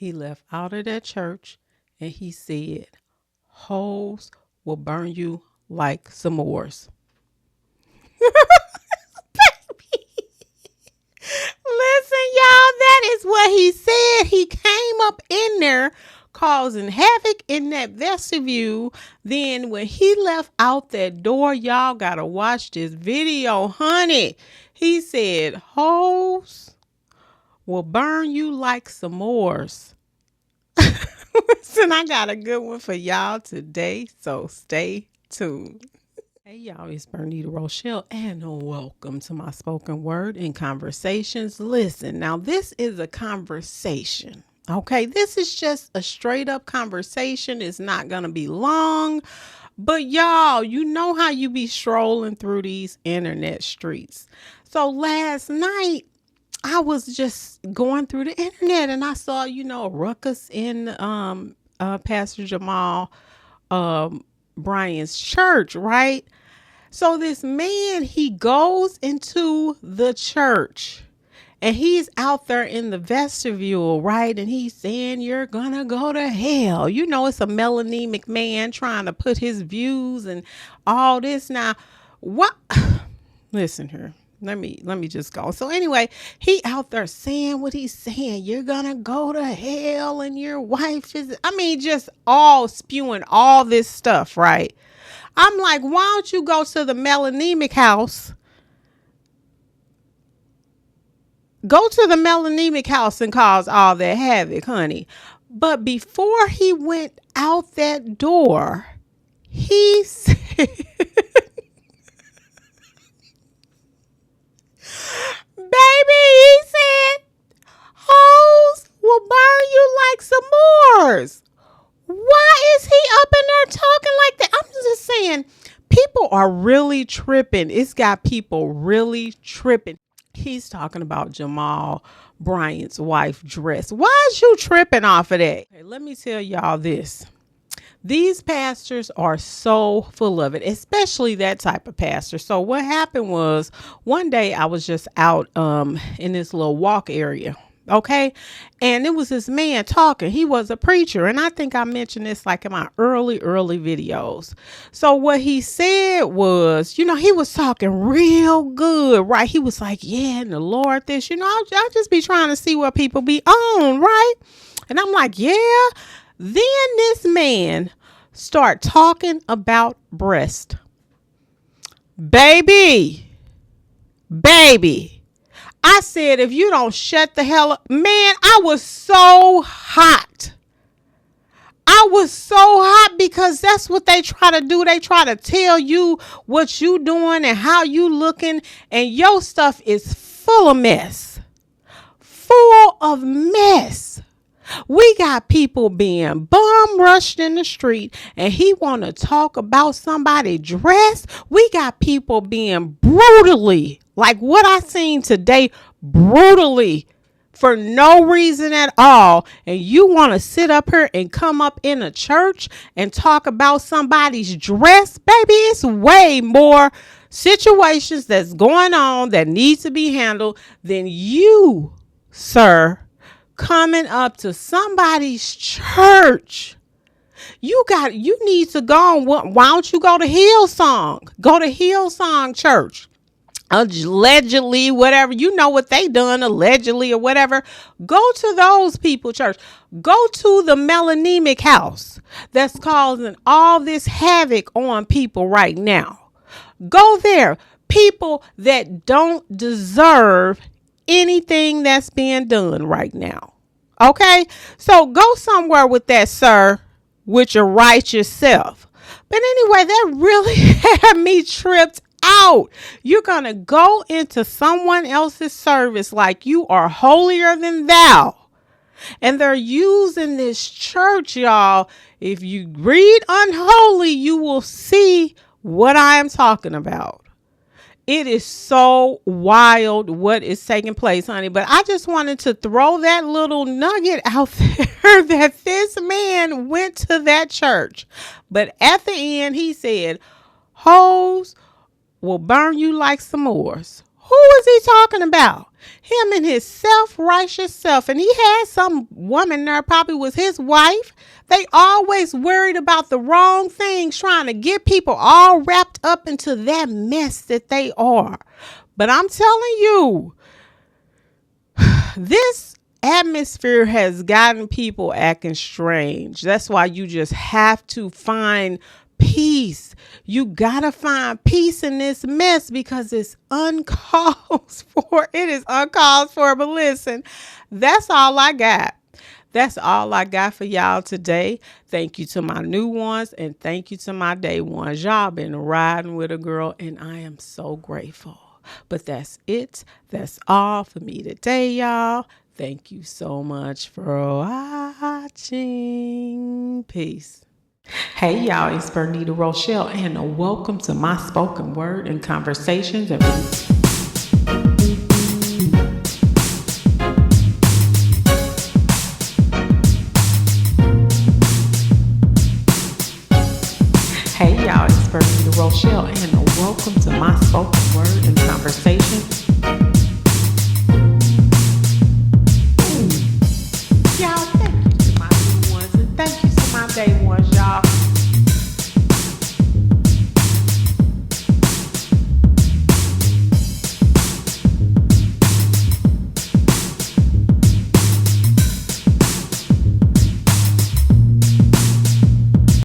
He left out of that church and he said, hoes will burn you like s'mores. Listen, y'all, that is what he said. He came up in there causing havoc in that vestibule. Then when he left out that door, y'all gotta watch this video, honey. He said, hoes will burn you like s'mores. Listen, I got a good one for y'all today, so stay tuned. Hey y'all, it's Bernita Rochele and welcome to my spoken word and conversations. Listen, now this is a conversation. Okay, this is just a straight up conversation. It's not going to be long, but y'all, you know how you be strolling through these internet streets. So last night I was just going through the internet and I saw, a ruckus in Pastor Jamal Bryan's church, right? So this man, he goes into the church and he's out there in the vestibule, right? And he's saying, you're gonna go to hell. It's a melanemic man trying to put his views and all this. Now, what? Listen here. Let me just go. So anyway, he out there saying what he's saying. You're gonna go to hell and your wife is, just all spewing all this stuff, right? I'm like, why don't you go to the melanemic house? Go to the melanemic house and cause all that havoc, honey. But before he went out that door, he said, baby, he said, hoes will burn you like s'mores. Why is he up in there talking like that? I'm just saying, people are really tripping. It's got people really tripping. He's talking about Jamal Bryant's wife dress. Why is you tripping off of that? Okay, let me tell y'all this. These pastors are so full of it, especially that type of pastor. So what happened was one day I was just out in this little walk area. Okay. And it was this man talking. He was a preacher. And I think I mentioned this like in my early videos. So what he said was, he was talking real good, right? He was like, yeah, and the Lord, this, I'll just be trying to see what people be on, right? And I'm like, yeah. Then this man start talking about breast. Baby. I said, if you don't shut the hell up, man, I was so hot. Because that's what they try to do. They try to tell you what you doing and how you looking. And your stuff is full of mess. We got people being bum rushed in the street and he want to talk about somebody dressed. We got people being brutally, like what I seen today, brutally for no reason at all. And you want to sit up here and come up in a church and talk about somebody's dress? Baby, it's way more situations that's going on that needs to be handled than you, sir, coming up to somebody's church. You need to go on. Why don't you go to Hillsong? Go to Hillsong Church. Allegedly, whatever, what they done allegedly or whatever. Go to those people church. Go to the melanemic house that's causing all this havoc on people right now. Go there. People that don't deserve anything that's being done right now. Okay, so go somewhere with that, sir, with your righteous self. But anyway, that really had me tripped out. You're gonna go into someone else's service like you are holier than thou, and they're using this church, y'all. If you read Unholy, you will see what I am talking about. It is so wild what is taking place, honey. But I just wanted to throw that little nugget out there that this man went to that church. But at the end, he said, hoes will burn you like s'mores. Who is he talking about? Him and his self-righteous self. And he had some woman there, probably was his wife. They always worried about the wrong things, trying to get people all wrapped up into that mess that they are. But I'm telling you, this atmosphere has gotten people acting strange. That's why you just have to find peace. You gotta find peace in this mess because it's uncalled for. It is uncalled for. But listen, that's all I got. That's all I got for y'all today. Thank you to my new ones and thank you to my day ones. Y'all been riding with a girl and I am so grateful. But that's it. That's all for me today, y'all. Thank you so much for watching. Peace. Hey y'all, it's Bernita Rochele and welcome to my spoken word and conversations. Hey y'all, it's Bernita Rochele and welcome to my spoken word and conversations.